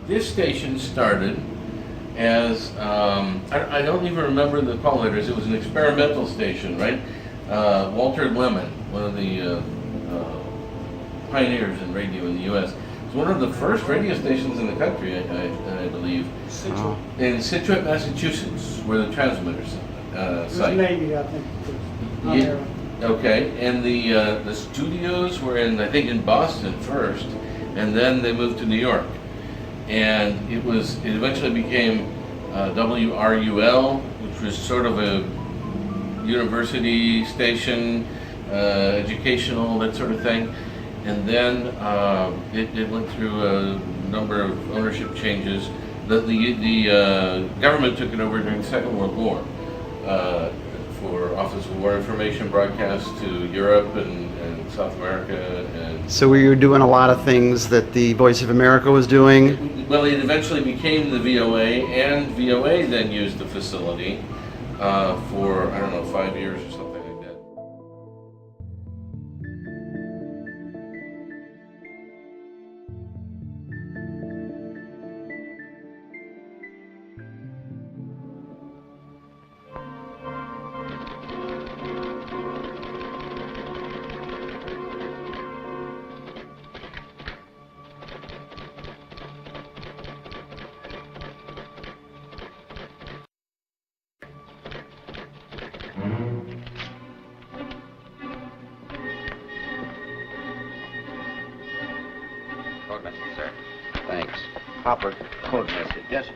this station started as, I don't even remember the call letters, it was an experimental station, right? Walter Lemon, one of the pioneers in radio in the U.S., it's one of the first radio stations in the country, I believe. Situate. In Situate, Massachusetts, where the transmitter's site. Navy, I think. Yeah, okay, and the studios were in, I think, in Boston first, and then they moved to New York. And it eventually became WRUL, which was sort of a university station, educational, that sort of thing. And then it went through a number of ownership changes. The government took it over during the Second World War for Office of War Information broadcast to Europe and South America. And So we were doing a lot of things that the Voice of America was doing? well, it eventually became the VOA, and VOA then used the facility for, I don't know, 5 years or something like that. Code message, sir. Thanks. Hopper, code message. Yes, sir.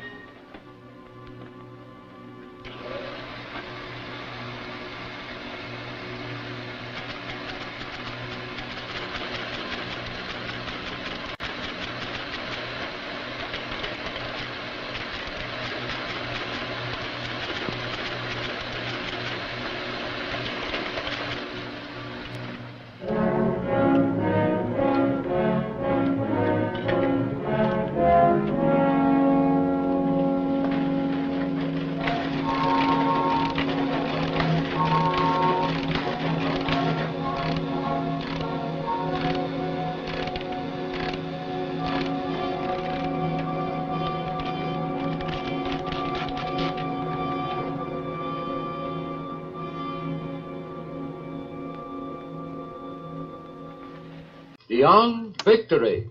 Beyond Victory.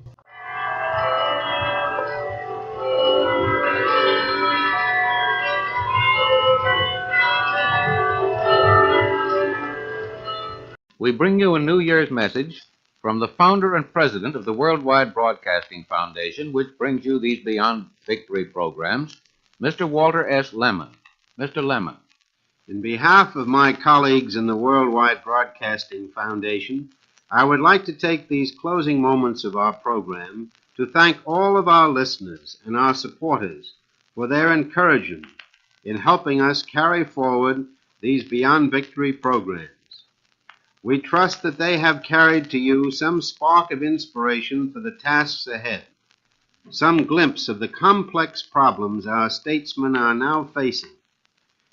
We bring you a New Year's message from the founder and president of the Worldwide Broadcasting Foundation, which brings you these Beyond Victory programs, Mr. Walter S. Lemon. Mr. Lemon. In behalf of my colleagues in the Worldwide Broadcasting Foundation, I would like to take these closing moments of our program to thank all of our listeners and our supporters for their encouragement in helping us carry forward these Beyond Victory programs. We trust that they have carried to you some spark of inspiration for the tasks ahead, some glimpse of the complex problems our statesmen are now facing,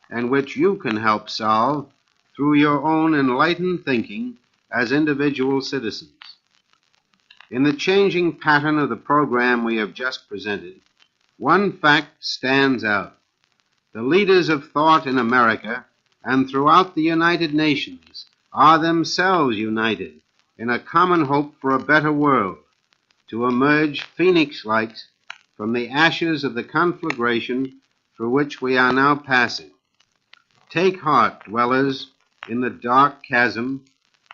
and which you can help solve through your own enlightened thinking as individual citizens. In the changing pattern of the program we have just presented, one fact stands out. The leaders of thought in America and throughout the United Nations are themselves united in a common hope for a better world, to emerge phoenix-like from the ashes of the conflagration through which we are now passing. Take heart, dwellers in the dark chasm,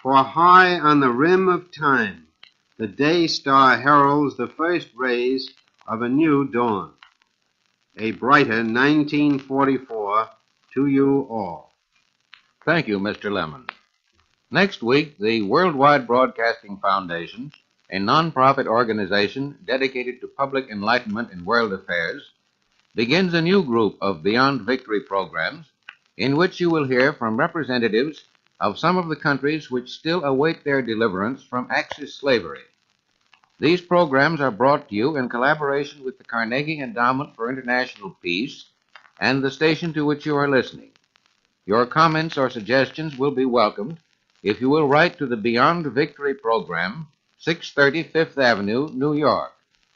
for high on the rim of time, the day star heralds the first rays of a new dawn. A brighter 1944 to you all. Thank you, Mr. Lemon. Next week, the Worldwide Broadcasting Foundation, a nonprofit organization dedicated to public enlightenment in world affairs, begins a new group of Beyond Victory programs in which you will hear from representatives of some of the countries which still await their deliverance from Axis slavery. These programs are brought to you in collaboration with the Carnegie Endowment for International Peace and the station to which you are listening. Your comments or suggestions will be welcomed if you will write to the Beyond Victory program, 630 Fifth Avenue, New York.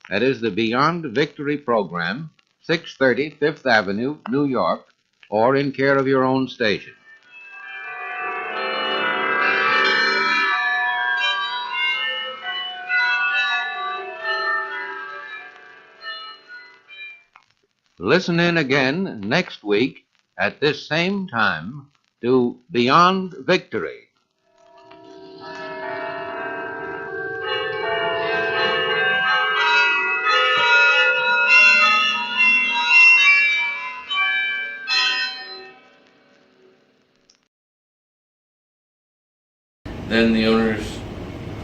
That is the Beyond Victory program, 630 Fifth Avenue, New York, or in care of your own station. Listen in again next week at this same time to Beyond Victory. Then the owners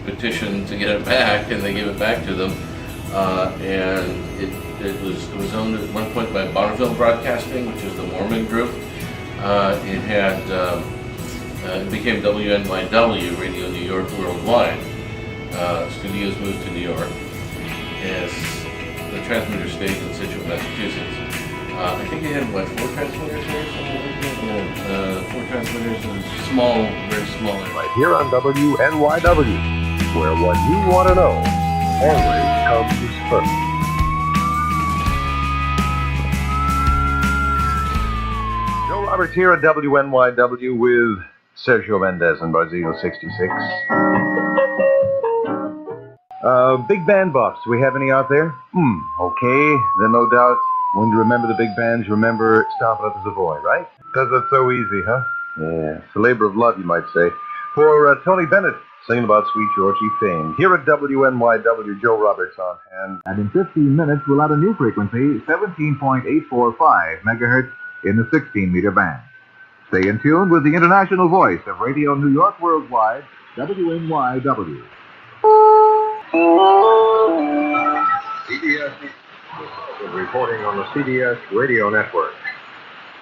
petitioned to get it back, and they gave it back to them. And it was owned at one point by Bonneville Broadcasting, which is the Mormon group. It became WNYW, Radio New York Worldwide. Studios moved to New York as the transmitter stayed in Situate, Massachusetts. I think they had, 4 transmitters there? Something like that? 4 transmitters, and small, very small. Right here on WNYW, where what you want to know always comes first. Joe Roberts here at WNYW with Sergio Mendez and Barzillo 66. Big band buffs. Do we have any out there? Okay. Then no doubt, when you remember the big bands, you remember Stomping Up the Savoy, right? Because it's so easy, huh? Yeah. It's a labor of love, you might say. For Tony Bennett, singing about Sweet Georgie fame. Here at WNYW, Joe Roberts on hand. And in 15 minutes, we'll add a new frequency, 17.845 megahertz in the 16-meter band. Stay in tune with the international voice of Radio New York Worldwide, WNYW. CBS reporting on the CBS radio network.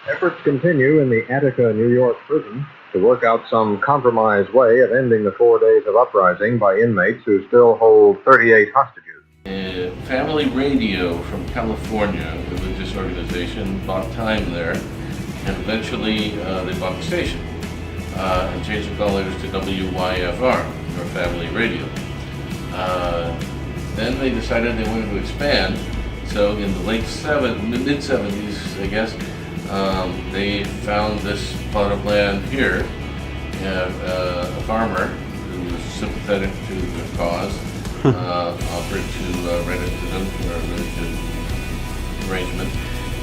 Efforts continue in the Attica, New York prison to work out some compromise way of ending the 4 days of uprising by inmates who still hold 38 hostages. Family Radio from California, a religious organization, bought time there, and eventually they bought the station and changed the call letters to WYFR, or Family Radio. Then they decided they wanted to expand, so in the mid-70s, I guess, they found this plot of land here, and a farmer who was sympathetic to the cause offered to rent it to them for a really good arrangement,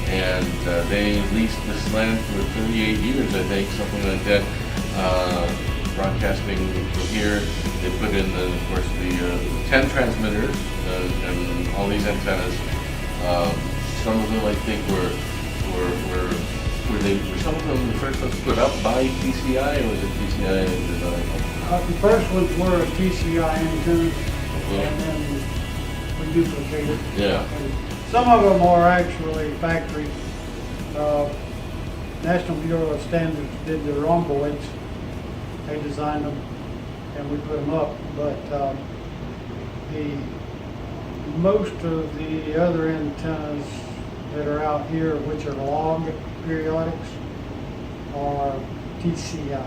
and they leased this land for 38 years, I think, something like that, broadcasting from here. They put in, of course, the 10 transmitters and all these antennas. Some of them, I think, were some of them the first ones put up by TCI, or was it TCI design? The first ones were TCI antennas, and then we duplicated. Yeah. And some of them are actually factory. National Bureau of Standards did their rhomboids. They designed them, and we put them up. But most of the other antennas that are out here, which are log periodics, are TCI.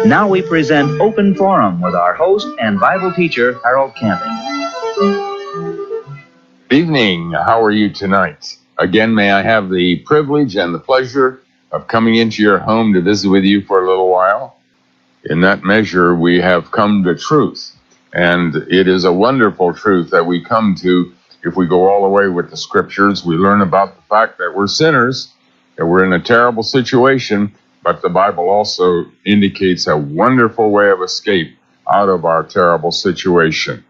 Now we present Open Forum with our host and Bible teacher, Harold Camping. Evening. How are you tonight? Again, may I have the privilege and the pleasure of coming into your home to visit with you for a little while? In that measure, we have come to truth. And it is a wonderful truth that we come to if we go all the way with the scriptures. We learn about the fact that we're sinners, that we're in a terrible situation, but the Bible also indicates a wonderful way of escape out of our terrible situation.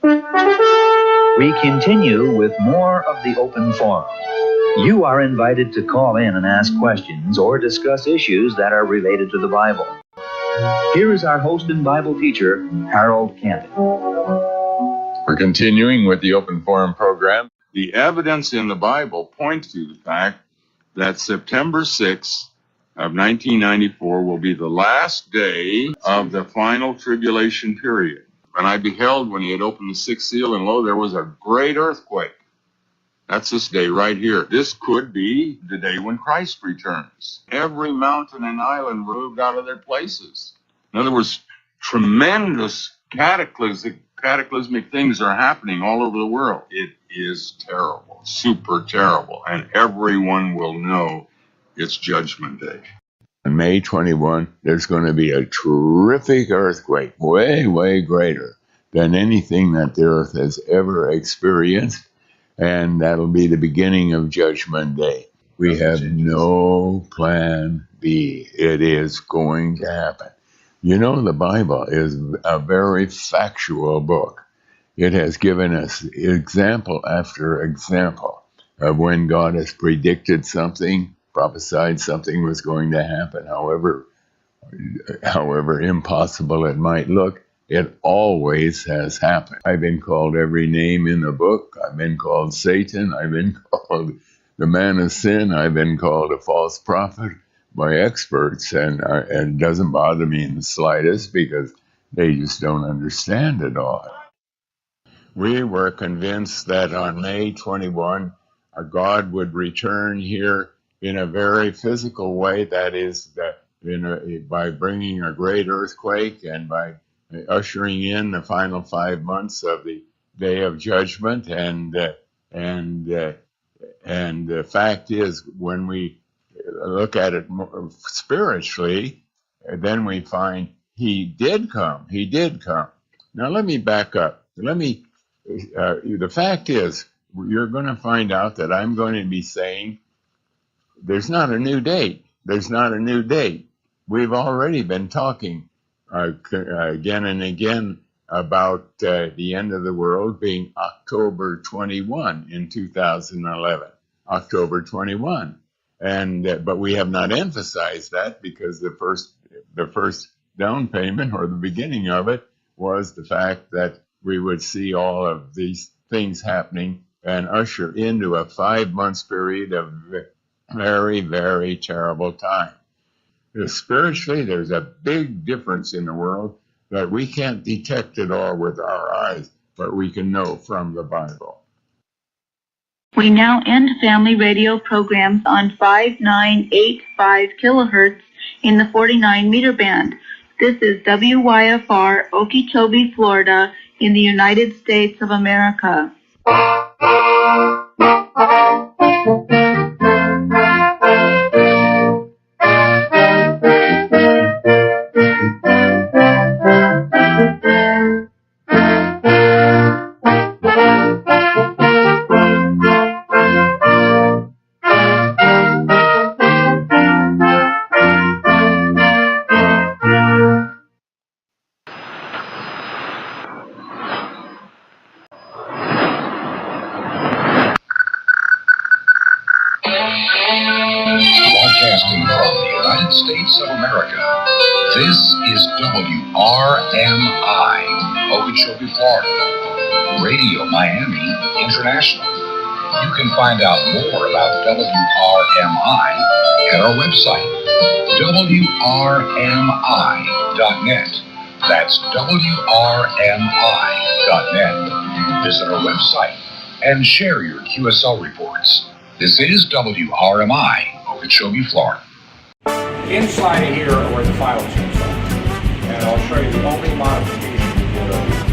We continue with more of the Open Forum. You are invited to call in and ask questions or discuss issues that are related to the Bible. Here is our host and Bible teacher, Harold Camping. We're continuing with the Open Forum program. The evidence in the Bible points to the fact that September 6th of 1994 will be the last day of the final tribulation period. And I beheld when he had opened the sixth seal, and lo, there was a great earthquake. That's this day right here. This could be the day when Christ returns. Every mountain and island moved out of their places. In other words, tremendous cataclysmic cataclysmic things are happening all over the world. It is terrible, super terrible, and everyone will know it's Judgment Day. On May 21, there's going to be a terrific earthquake, way, way greater than anything that the earth has ever experienced, and that'll be the beginning of Judgment Day. We have no plan B. It is going to happen. You know, the Bible is a very factual book. It has given us example after example of when God has predicted something, prophesied something was going to happen, however impossible it might look, it always has happened. I've been called every name in the book. I've been called Satan. I've been called the man of sin. I've been called a false prophet by experts, and it doesn't bother me in the slightest because they just don't understand it all. We were convinced that on May 21, our God would return here in a very physical way, that is, by bringing a great earthquake and by ushering in the final 5 months of the Day of Judgment. And the fact is, when we look at it more spiritually, then we find he did come. He did come. Now let me back up. The fact is, you're going to find out that I'm going to be saying there's not a new date. There's not a new date. We've already been talking again and again about the end of the world being October 21 in 2011. October 21. But we have not emphasized that because the first down payment, or the beginning of it, was the fact that we would see all of these things happening and usher into a 5 months period of very, very terrible time. Spiritually, there's a big difference in the world that we can't detect at all with our eyes, but we can know from the Bible. We now end family radio programs on 5985 kilohertz in the 49 meter band. This is WYFR, Okeechobee, Florida, in the United States of America. Broadcasting from the United States of America, this is WRMI, Okeechobee, Florida, Radio Miami International. You can find out more about WRMI at our website, WRMI.net. That's WRMI.net. Visit our website and share your QSL reports. This is WRMI, Okeechobee, Florida. Inside of here are where the final chips are. And I'll show you the only modification we did over here.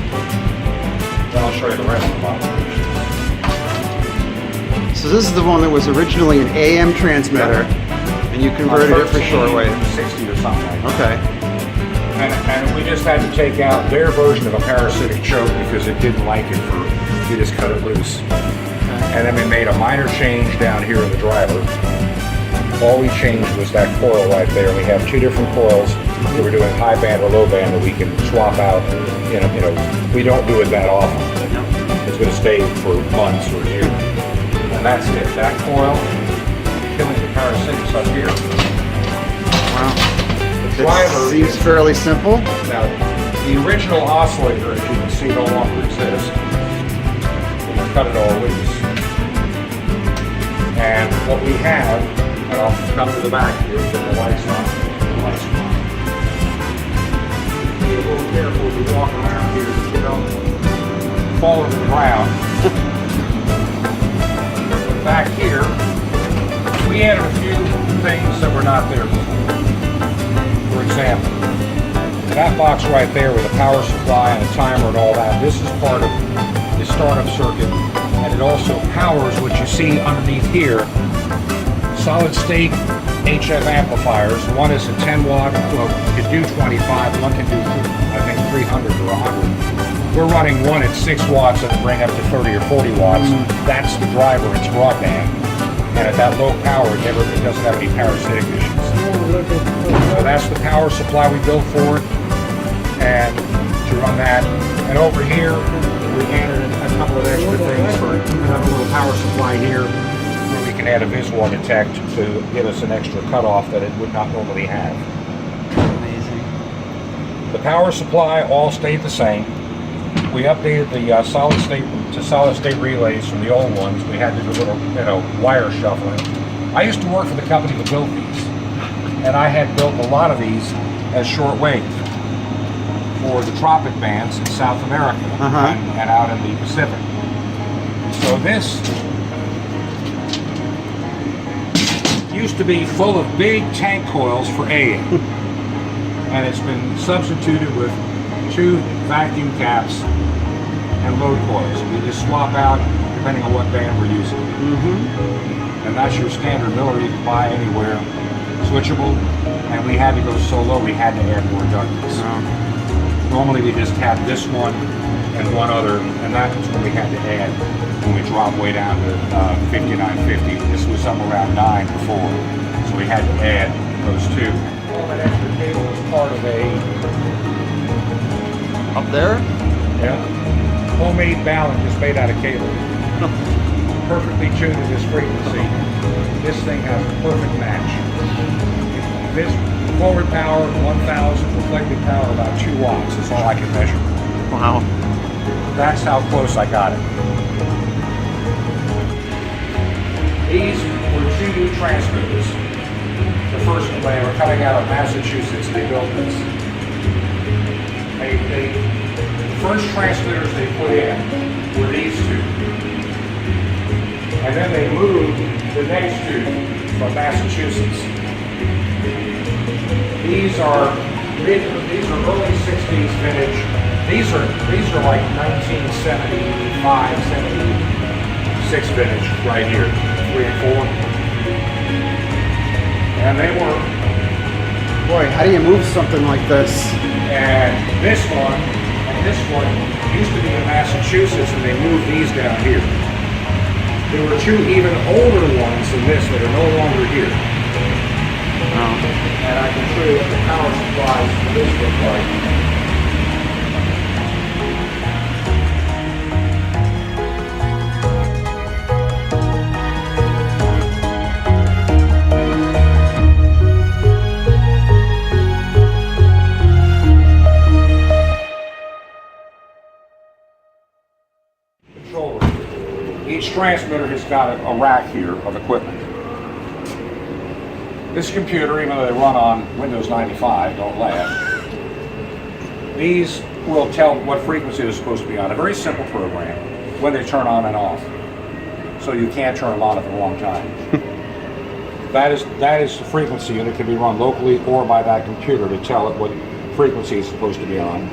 Then I'll show you the rest of the modifications. So this is the one that was originally an AM transmitter, and you converted it for shortwave. 60 or something like that. Okay. And we just had to take out their version of a parasitic choke because it didn't like it we just cut it loose. And then we made a minor change down here in the driver. All we changed was that coil right there. We have two different coils that we're doing high band or low band that we can swap out. We don't do it that often. It's going to stay for months or years. And that's it. That coil, killing the parasitics up here. Wow. The driver seems fairly simple. Now, the original oscillator, as you can see, no longer exists. We cut it all loose. And what we have, and I'll come to the back here, get the lights on. Be a little careful as we walk around here so you don't fall to the ground. Back here, we added a few things that were not there before. For example, That box right there with a power supply and a timer and all that, this is part of the startup circuit, and it also powers what you see underneath here, solid state HF amplifiers. One is a 10 watt, well, it can do 25, one can do, I think, 300 or 100. We're running one at 6 watts and bring up to 30 or 40 watts. That's the driver, it's broadband. And at that low power, it doesn't have any parasitic issues. So that's the power supply we built for it, and to run that. And over here, we added a couple of extra things for another little power supply here, where we can add a visual detect to give us an extra cutoff that it would not normally have. Amazing. The power supply all stayed the same. We updated the solid state to solid state relays from the old ones. We had to do a little, wire shuffling. I used to work for the company that built these, and I had built a lot of these as shortwave for the tropic bands in South America and out in the Pacific. So this used to be full of big tank coils for AM, and it's been substituted with 2 vacuum caps and load coils. We just swap out depending on what band we're using. And that's your standard Miller you can buy anywhere, switchable, and we had to go so low we had to add more ductings. Normally we just had this one and one other, and that was when we had to add when we dropped way down to 5950. This was somewhere around 9 before, so we had to add those 2. All that extra cable was part of a... Up there? Yeah. Homemade balun just made out of cable. Perfectly tuned to this frequency. This thing has a perfect match. This forward power 1000, reflected power about 2 watts is all I can measure. Wow. That's how close I got it. These were 2 new transmitters. The first one, they were coming out of Massachusetts, they built this. The first transmitters they put in were these 2. And then they moved the next 2 from Massachusetts. These are early 60s vintage. These are like 1975, 76 vintage right here, 3 and 4. And they were... Boy, how do you move something like this? And this one used to be in Massachusetts, and they moved these down here. There were 2 even older ones than this that are no longer here. And I can show you what the power supplies for this look like. Each transmitter has got a rack here of equipment. This computer, even though they run on Windows 95, don't laugh, these will tell what frequency they're supposed to be on. A very simple program when they turn on and off. So you can't turn them on at the wrong time. That is the frequency, and it can be run locally or by that computer to tell it what frequency it's supposed to be on.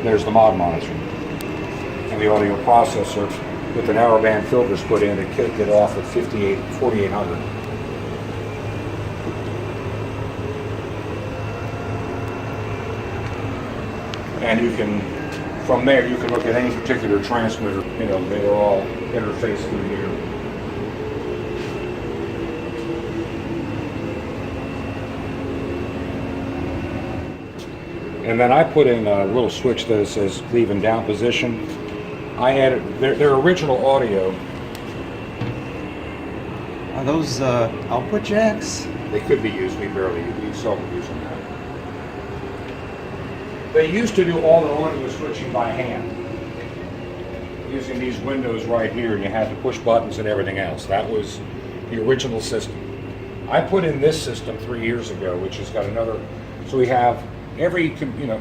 There's the mod monitor and the audio processor with the narrowband filters put in to kick it off at 4800. And you can, from there, you can look at any particular transmitter. They're all interfaced through here. And then I put in a little switch that says leave in down position. I added their original audio. Are those output jacks? They could be used. We seldom use them now. They used to do all the audio switching by hand, using these windows right here, and you had to push buttons and everything else. That was the original system. I put in this system 3 years ago, which has got another. So we have every computer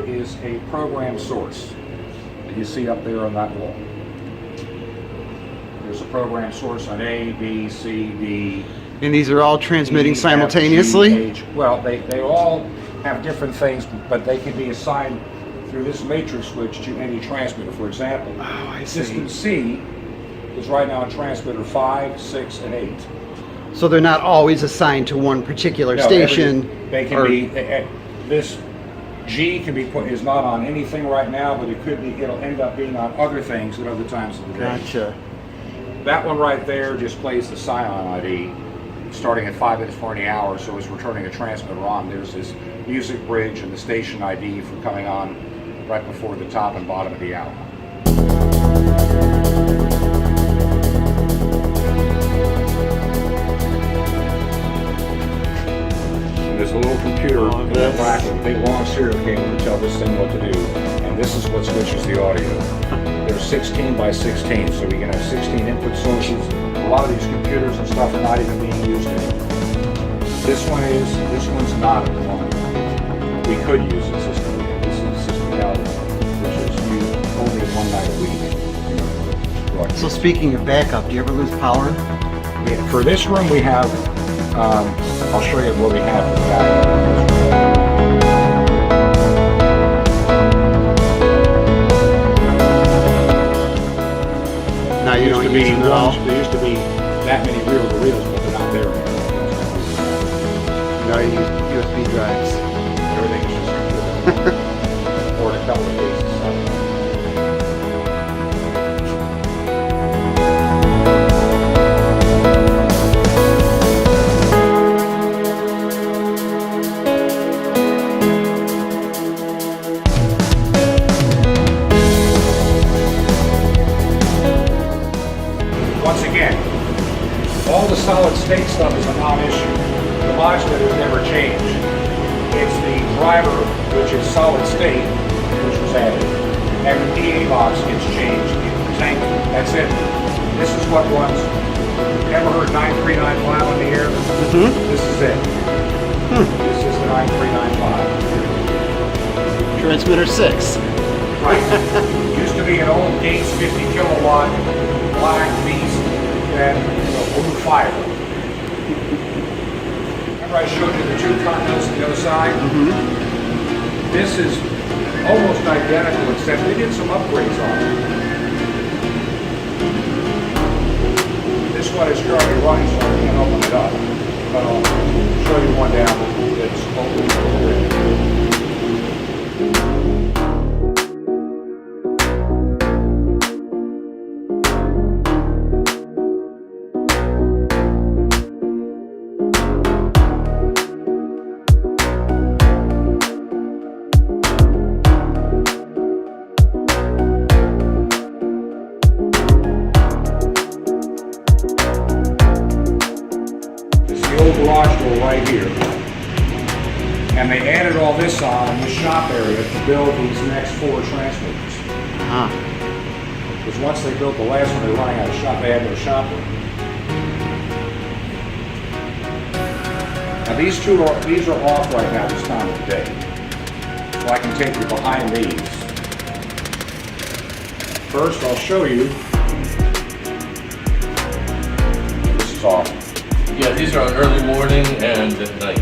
is a program source. You see up there on that wall. There's a program source on A, B, C, D. And these are all transmitting simultaneously? Well, they all have different things, but they can be assigned through this matrix switch to any transmitter. For example, System C is right now on transmitter 5, 6, and 8. So they're not always assigned to one particular station. They can be. This G can be put is not on anything right now, but it could be. It'll end up being on other things at other times of the day. Gotcha. That one right there just plays the Scion ID, starting at 5 minutes for any hour. So it's returning a transmitter on. There's this music bridge and the station ID for coming on right before the top and bottom of the hour. And there's a little computer in that rack with a big long serial cable to tell this thing what to do. And this is what switches the audio. They're 16 by 16, so we can have 16 input sources. A lot of these computers and stuff are not even being used anymore. This one is, this one's not at the moment. We could use the system. This is System L, which is used only 1 night a week. So speaking of backup, do you ever lose power? Yeah, for this room we have, I'll show you what we have for backup. Now you don't use them at all? There used to be that many reel-to-reels, but they're not there anymore. No, you use USB drives. Everything is just or in a couple of cases. Once again, all the solid state stuff is a non-issue. The modulators never change. It's the driver, which is solid state, which was added, and the PA box gets changed in the tank. That's it. This is what runs. Ever heard 9395 on the air? This is it. This is the 9395. Transmitter 6. Right. Used to be an old Gates 50 kilowatt black beast that blew fire. Remember I showed you the 2 continents on the other side? This is almost identical, except they did some upgrades on it. This one is currently running, so I can't open it up. But I'll show you one down that's open already. Garage door right here, and they added all this on in the shop area to build these next 4 transmitters. Because once they built the last one, they were running out of shop. They had no shop room. Now these are off right now this time of the day, so I can take you behind these. First, I'll show you. This is off. Yeah, these are on early morning and at night.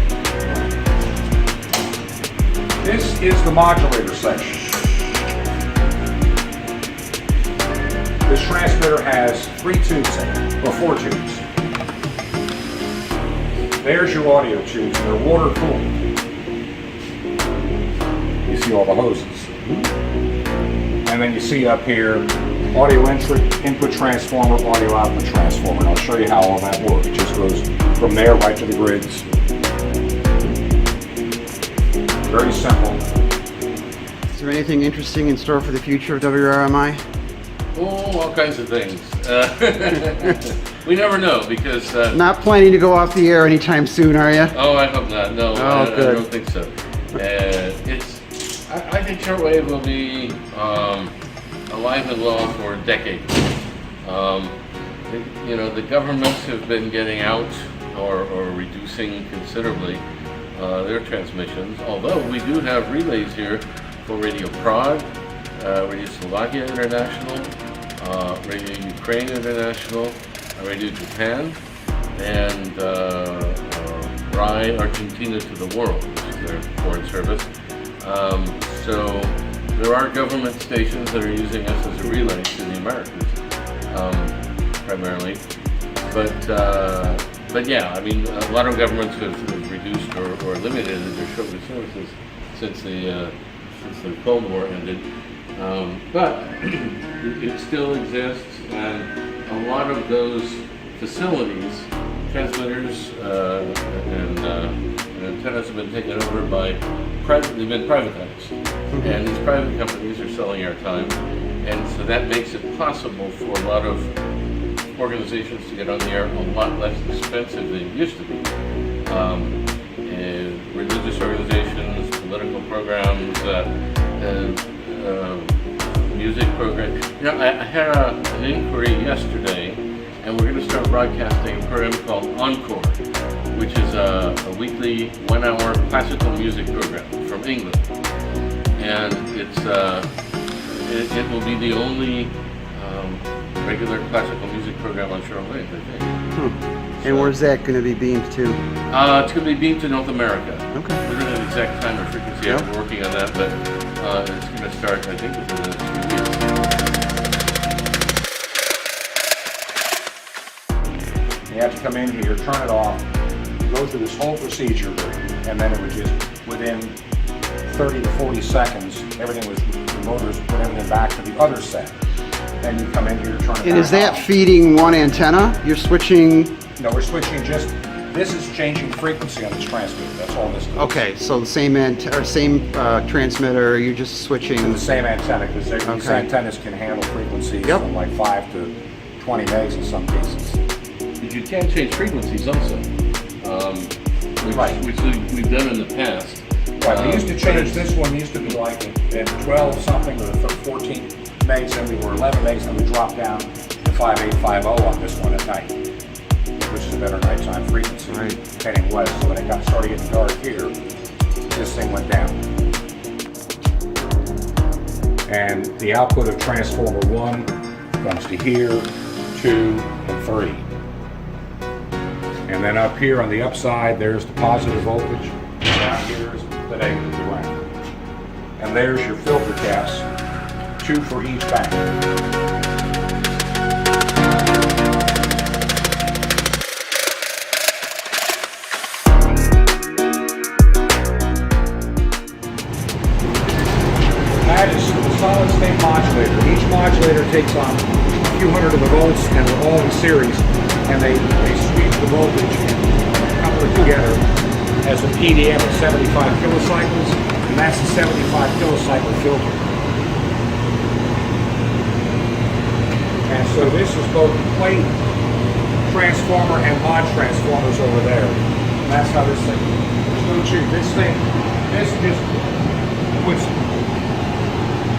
This is the modulator section. This transmitter has 3 tubes in it, or 4 tubes. There's your audio tubes, and they're water cooled. You see all the hoses. And then you see up here, audio input transformer, audio output transformer. And I'll show you how all that works. It just goes from there right to the grids. Very simple. Is there anything interesting in store for the future of WRMI? Oh, all kinds of things. We never know because... Not planning to go off the air anytime soon, are you? Oh, I hope not. No, Oh, I good. don't think so. I think shortwave will be alive and well for decades. The governments have been getting out or reducing considerably their transmissions, although we do have relays here for Radio Prague, Radio Slovakia International, Radio Ukraine International, Radio Japan, and RAI Argentina to the world. their foreign service. So there are government stations that are using us as a relay to the Americas, primarily. But yeah, I mean, a lot of governments have reduced or eliminated their shortwave services since the Cold War ended. But it still exists, and a lot of those facilities, transmitters and antennas have been taken over by they've been privatized. And these private companies are selling our time, and so that makes it possible for a lot of organizations to get on the air a lot less expensive than it used to be. Religious organizations, political programs, music programs. You know, I had an inquiry yesterday, and we're going to start broadcasting a program called Encore, which is a weekly 1-hour classical music program from England. And it will be the only regular classical music program on shortwave, I think. And where's that going to be beamed to? It's going to be beamed to North America. Okay. We don't know the exact time or frequency. Yep. We're working on that, but it's going to start, I think, within the next few weeks. You have to come in here, turn it off, go through this whole procedure, and then it would just, within 30 to 40 seconds, the motors put everything back to the other set. Then you come in here, turn it back And is that off. feeding one antenna? You're switching? No, we're switching this is changing frequency on this transmitter. That's all this does. Okay, so the same transmitter, you're just switching. To the same antenna, because these antennas can handle frequencies from like 5 to 20 megs in some cases. But you can change frequencies also, which we've done in the past. Right, we used to change this one, used to be like at 12 something or 14 megs, then we were 11 megs, and we dropped down to 5850 on this one at night, which is a better nighttime frequency, heading west. So when it started getting dark here, this thing went down. And the output of transformer 1 comes to here, 2, and 3. And then up here on the upside, there's the positive voltage. Down here is the negative ground. And there's your filter caps, 2 for each bank. That is the solid state modulator. Each modulator takes on a few hundred of the volts, and they're all in series, and they sweep the voltage and couple it together as a PDM of 75 kilocycles, and that's the 75 kilocycle filter. And so this is both plate transformer and mod transformers over there. And that's how this thing, there's no cheat.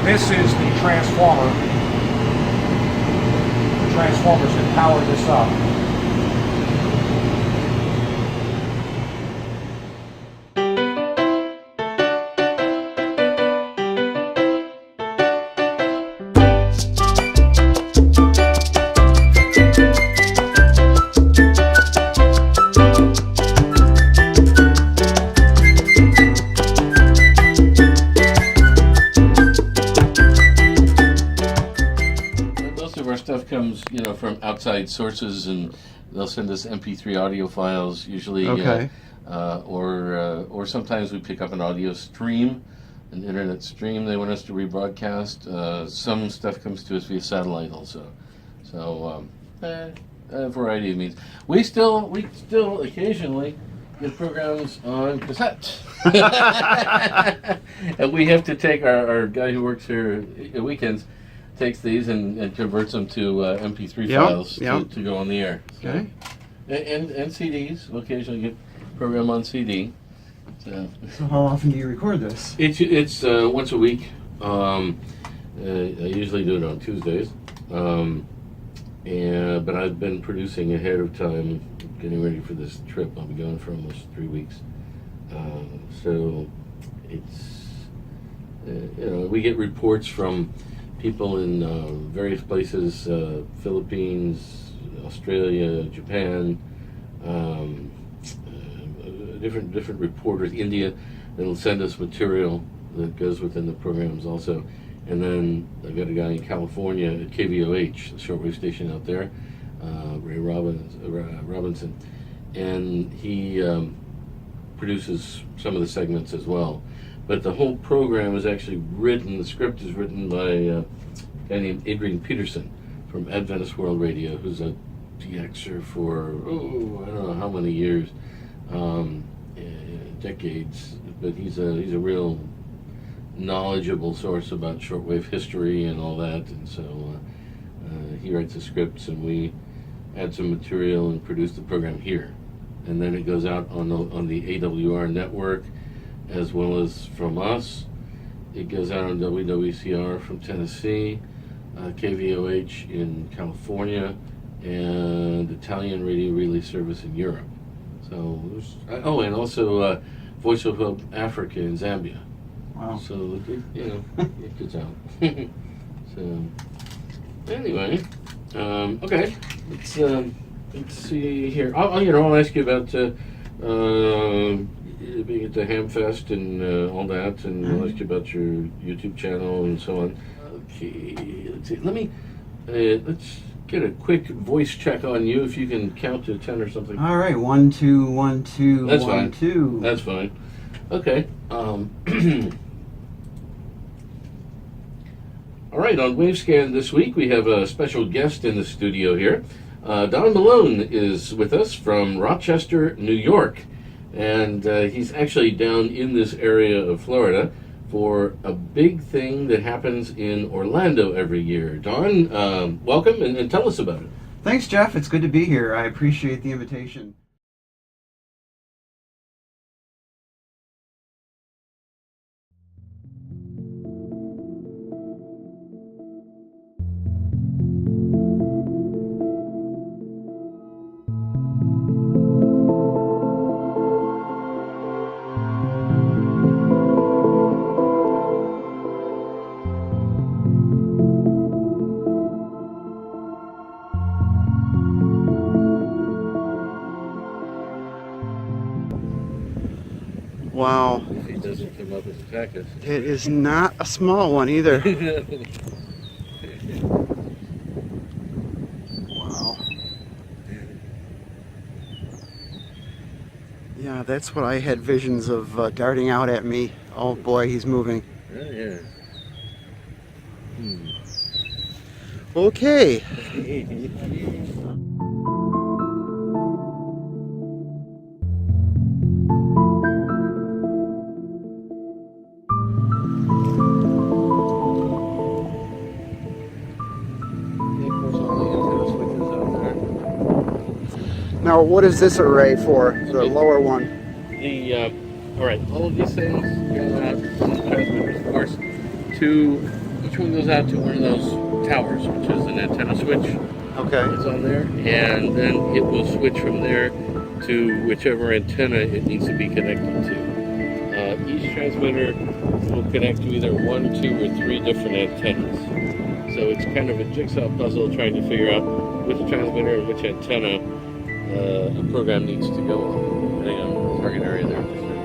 This is the transformer. The transformers that power this up. Comes, from outside sources, and they'll send us MP3 audio files usually, or sometimes we pick up an audio stream, an internet stream they want us to rebroadcast. Some stuff comes to us via satellite also. So a variety of means. We still occasionally get programs on cassette. And we have to take our guy who works here at weekends takes these and converts them to MP3 files to go on the air. So, okay. And CDs. We'll occasionally get a program on CD. So how often do you record this? It's once a week. I usually do it on Tuesdays. But I've been producing ahead of time, getting ready for this trip. I'll be going for almost 3 weeks. So it's, we get reports from people in various places, Philippines, Australia, Japan, different reporters, India, It'll send us material that goes within the programs also. And then I've got a guy in California at KVOH, the shortwave station out there, Ray Robinson, and he produces some of the segments as well. But the whole program is actually written, the script is written by a guy named Adrian Peterson from Adventist World Radio, who's a DXer for, I don't know how many years, decades, but he's a real knowledgeable source about shortwave history and all that, and so he writes the scripts and we add some material and produce the program here. And then it goes out on the AWR network, as well as from us. It goes out on WWCR from Tennessee, KVOH in California, and Italian radio relay service in Europe. So, and also Voice of Hope Africa in Zambia. Wow. So, it goes out. So, anyway, okay, let's see here. I'll ask you about being at the Hamfest and all that, and I'll ask you about your YouTube channel and so on. Okay, let's see. Let's get a quick voice check on you, if you can count to 10 or something. All right, 1, 2, 1, 2, That's 1, fine. 2. That's fine. Okay. All right, on Wavescan this week, we have a special guest in the studio here. Don Malone is with us from Rochester, New York. And he's actually down in this area of Florida for a big thing that happens in Orlando every year. Don, welcome, and tell us about it. Thanks, Jeff. It's good to be here. I appreciate the invitation. Wow. If he doesn't come up and attack us. It is not a small one either. Wow. Yeah, that's what I had visions of darting out at me. Oh boy, he's moving. Yeah. Okay. Now, what is this array for? The lower one? All right, all of these things go out on the transmitters, of course, each one goes out to one of those towers, which is an antenna switch. Okay. It's on there, and then it will switch from there to whichever antenna it needs to be connected to. Each transmitter will connect to either 1, 2, or 3 different antennas. So it's kind of a jigsaw puzzle trying to figure out which transmitter and which antenna a program needs to go on, depending on the target area they're interested in.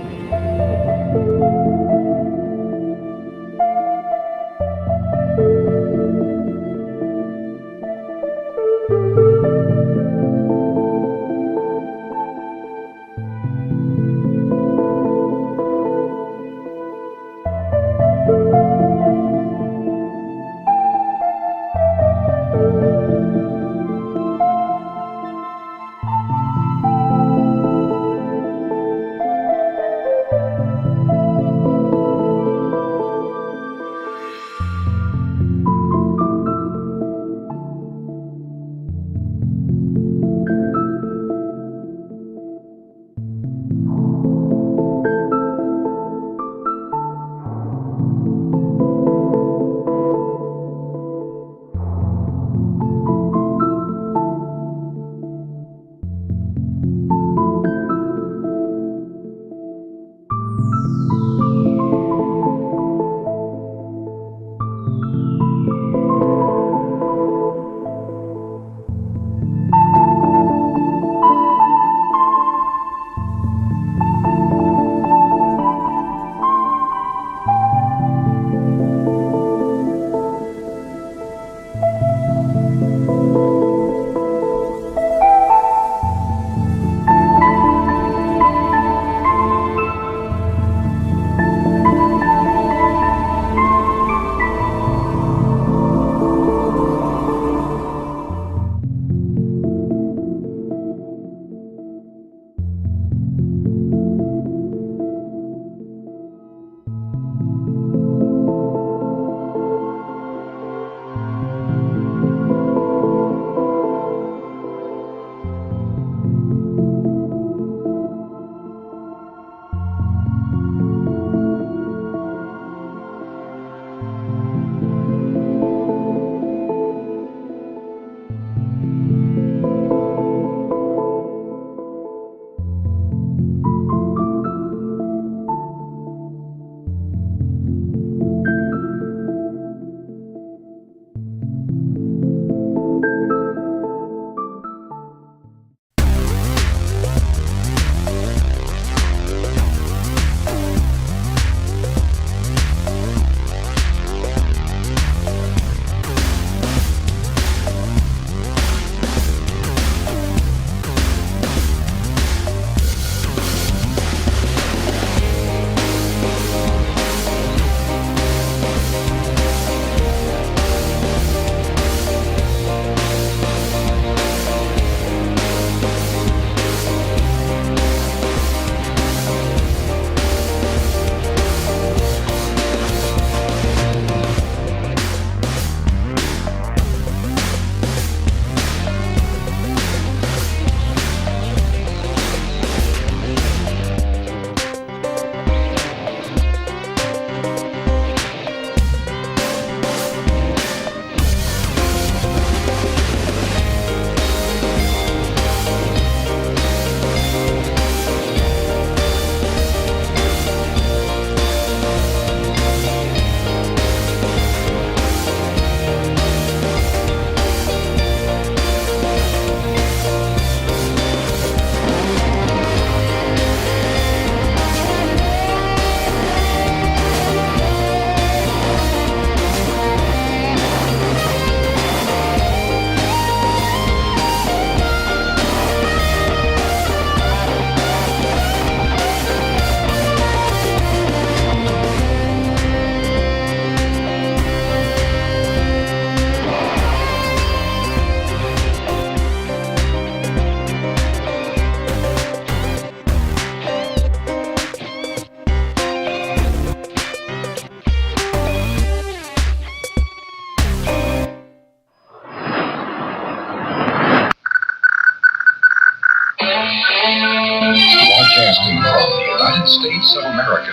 Broadcasting from the United States of America,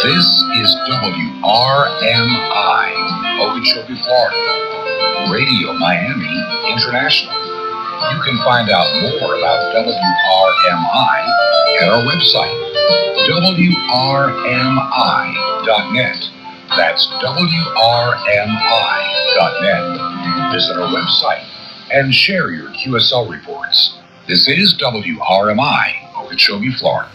this is WRMI, Okeechobee, Florida. Radio Miami International. You can find out more about WRMI at our website, WRMI.net. That's WRMI.net. Visit our website and share your QSL reports. This is WRMI, Okeechobee, Florida.